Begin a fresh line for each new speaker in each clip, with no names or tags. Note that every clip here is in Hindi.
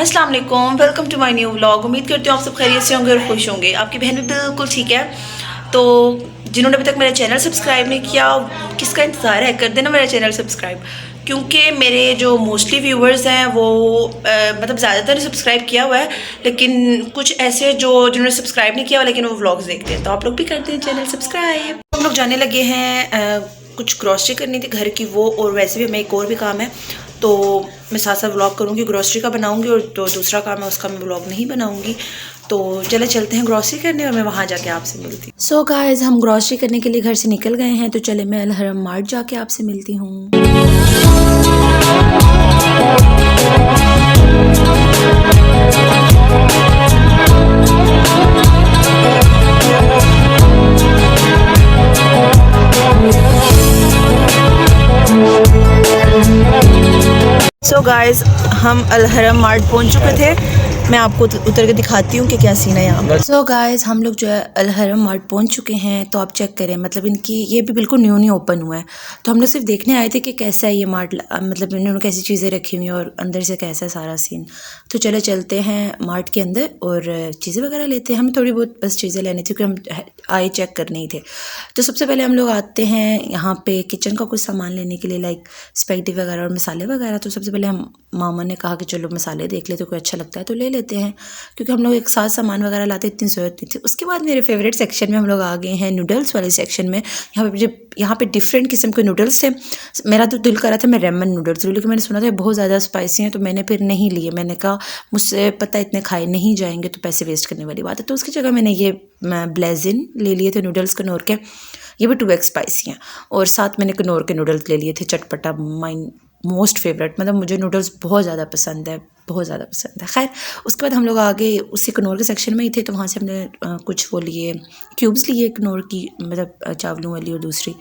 अस्सलाम वालेकुम, welcome to my new vlog. उम्मीद करती हूँ आप सब खैरियत से होंगे और खुश होंगे। आपकी बहन भी बिल्कुल ठीक है। तो जिन्होंने अभी तक मेरा चैनल सब्सक्राइब नहीं किया, किसका इंतज़ार है, कर देना मेरा चैनल सब्सक्राइब। क्योंकि मेरे जो मोस्टली व्यूवर्स हैं वो मतलब ज़्यादातर सब्सक्राइब किया हुआ है, लेकिन कुछ ऐसे जिन्होंने सब्सक्राइब नहीं किया हुआ लेकिन वो व्लॉग्स देखते हैं, तो आप लोग भी करते हैं चैनल सब्सक्राइब। हम लोग जाने लगे हैं कुछ ग्रॉसरी करनी थी घर की वो, और वैसे भी हमें एक और भी काम है, तो मैं साथ साथ व्लॉग करूँगी। ग्रॉसरी का बनाऊँगी और तो दूसरा काम है उसका मैं व्लॉग नहीं बनाऊँगी। तो चले चलते हैं ग्रॉसरी करने और मैं वहाँ जाके आपसे मिलती हूँ। सो गाइस, हम ग्रॉसरी करने के लिए घर से निकल गए हैं, तो चले मैं अल हरम मार्ट जाके आपसे मिलती हूँ। सो गाइस, हम अल हरम मार्ट पहुंच चुके थे। मैं आपको उतर के दिखाती हूँ कि क्या सीन है यहाँ पर। सो गाइस, हम लोग जो है अल हरम मार्ट पहुंच चुके हैं। तो आप चेक करें, मतलब इनकी ये भी बिल्कुल न्यू ओपन हुआ है। तो हम लोग सिर्फ देखने आए थे कि कैसा है ये मार्ट, मतलब इन्होंने कैसी चीज़ें रखी हुई हैं और अंदर से कैसा है सारा सीन। तो चले चलते हैं मार्ट के अंदर और चीज़ें वगैरह लेते हैं। हमें थोड़ी बहुत बस चीज़ें लेनी थी क्योंकि हम आए चेक करने ही थे। तो सबसे पहले हम लोग आते हैं यहाँ पे किचन का कुछ सामान लेने के लिए, लाइक स्पैगेटी वगैरह और मसाले वगैरह। तो सबसे पहले हम मामा ने कहा कि चलो मसाले देख लेते, कोई अच्छा लगता है तो ले लेते हैं, क्योंकि हम लोग एक साथ सामान वगैरह लाते इतनी ज़रूरत नहीं थी। उसके बाद मेरे फेवरेट सेक्शन में हम लोग आ गए हैं, नूडल्स वाले सेक्शन में। यहाँ पे डिफरेंट किस्म के नूडल्स थे। मेरा तो दिल कर रहा था मैं रेमन नूडल्स लूँ, लेकिन मैंने सुना था बहुत ज़्यादा स्पाइसी हैं, तो मैंने फिर नहीं लिए। मैंने कहा मुझसे पता इतने खाए नहीं जाएंगे, तो पैसे वेस्ट करने वाली बात है। तो उसकी जगह मैंने ये ब्लेजिन ले लिए थे नूडल्स कनौर के, ये भी 2x स्पाइसी हैं। और साथ मैंने कनौर के नूडल्स ले लिए थे, चटपटा, माइन मोस्ट फेवरेट। मतलब मुझे नूडल्स बहुत ज़्यादा पसंद है, बहुत ज़्यादा पसंद है। खैर, उसके बाद हम लोग आगे उसी कनौर के सेक्शन में ही थे, तो वहाँ से हमने कुछ वो लिए, क्यूब्स लिए कनौर की, मतलब चावलों वाली और दूसरी।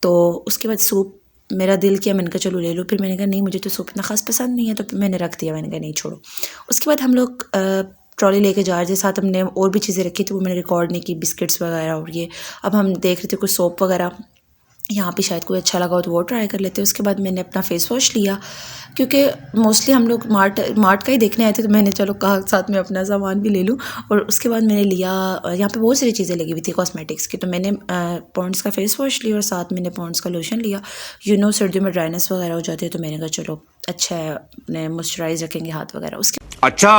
तो उसके बाद सूप मेरा दिल किया, मैंने कहा चलो ले लो। फिर मैंने कहा नहीं, मुझे तो सूप इतना ख़ास पसंद नहीं है, तो मैंने रख दिया। मैंने कहा नहीं छोड़ो। उसके बाद हम लोग ट्रॉली लेके जा रहे थे, साथ हमने और भी चीज़ें रखी थी, वो मैंने रिकॉर्ड नहीं की, बिस्किट्स वगैरह और ये। अब हम देख रहे थे कुछ सोप वगैरह, यहाँ पे शायद कोई अच्छा लगा हो तो वो ट्राई कर लेते हैं। उसके बाद मैंने अपना फेस वॉश लिया, क्योंकि मोस्टली हम लोग मार्ट का ही देखने आए थे, तो मैंने चलो कहा साथ में अपना सामान भी ले लूँ। और उसके बाद मैंने लिया, यहाँ पे बहुत सारी चीज़ें लगी हुई थी कॉस्मेटिक्स की, तो मैंने पॉन्ड्स का फेस वॉश लिया और साथ मैंने पॉन्ड्स का लोशन लिया। सर्दियों में ड्राइनेस वगैरह हो जाती है, तो मैंने कहा चलो अच्छा है, अपने मॉइस्चराइज रखेंगे हाथ वगैरह। उसके
अच्छा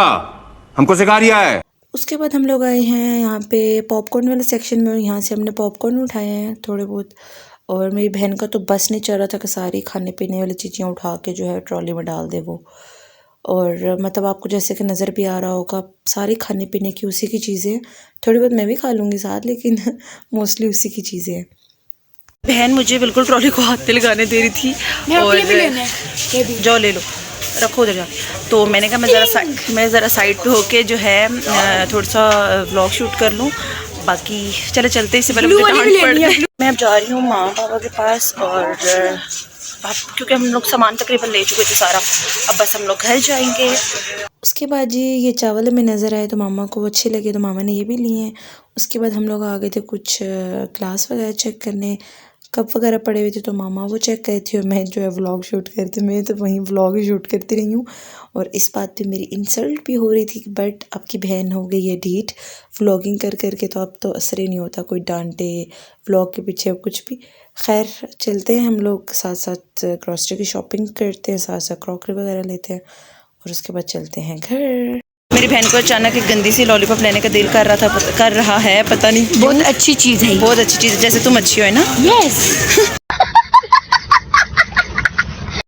हमको सिखा रिया है।
उसके बाद हम लोग आए हैं यहाँ पे पॉपकॉर्न वाले सेक्शन में, और यहाँ से हमने पॉपकॉर्न उठाए हैं थोड़े बहुत। और मेरी बहन का तो बस नहीं चल रहा था कि सारी खाने पीने वाली चीज़ें उठा के जो है ट्रॉली में डाल दे वो। और मतलब आपको जैसे कि नज़र भी आ रहा होगा, सारी खाने पीने की उसी की चीज़ें, थोड़ी बहुत मैं भी खा लूँगी साथ, लेकिन मोस्टली उसी की चीज़ें हैं। बहन मुझे बिल्कुल ट्रॉली को हाथ पे लगाने दे रही थी, और जाओ ले लो, रखो उधर जा। तो मैंने कहा मैं ज़रा साइड पे होके जो है थोड़ा सा व्लॉग शूट कर लूँ, बाकी चले चलते। इससे पहले मैं अब जा रही हूँ माँ बाबा के पास, और क्योंकि हम लोग सामान तकरीबन ले चुके थे सारा, अब बस हम लोग घर जाएंगे। उसके बाद जी ये चावल में नज़र आए तो मामा को अच्छे लगे, तो मामा ने ये भी लिए हैं। उसके बाद हम लोग आ गए थे कुछ ग्लास वगैरह चेक करने, कप वगैरह पड़े हुए थे, तो मामा वो चेक कर थी और मैं जो है व्लॉग शूट करती, मैं तो वहीं व्लॉग ही शूट करती रही हूँ। और इस बात पे मेरी इंसल्ट भी हो रही थी, बट आपकी बहन हो गई है ढीठ व्लॉगिंग कर करके, तो अब तो असर ही नहीं होता, कोई डांटे व्लॉग के पीछे अब कुछ भी। खैर चलते हैं हम लोग, साथ साथ ग्रॉसरी की शॉपिंग करते हैं, साथ साथ क्रॉकरी वगैरह लेते हैं, और उसके बाद चलते हैं घर। मेरी बहन को अचानक एक गंदी सी लॉलीपॉप लेने का दिल कर रहा है, पता नहीं।
बहुत अच्छी चीज़ है,
बहुत अच्छी चीज़ है, जैसे तुम अच्छी हो, है ना?
यस।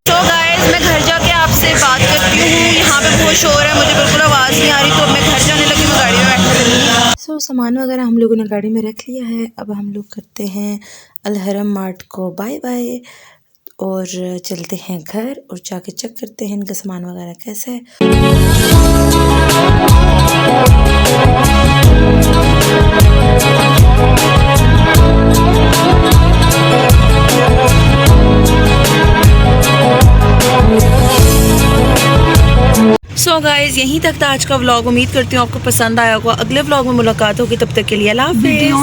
तो गाइस, मैं घर जाके आपसे बात करती हूँ। यहाँ पे बहुत शोर है, मुझे बिल्कुल आवाज़ नहीं आ रही, तो मैं घर जाने लगी, मैं गाड़ी में बैठ। सो सामान वगैरह हम लोगों ने गाड़ी में रख लिया है। अब हम लोग करते हैं अल हरम मार्ट को बाय बाय, और चलते हैं घर और जाके चेक करते हैं इनका सामान वगैरह कैसा है। सो गाइस, यहीं तक था आज का व्लॉग। उम्मीद करती हूँ आपको पसंद आया होगा। अगले व्लॉग में मुलाकात होगी, तब तक के लिए अल्लाह हाफ़िज़।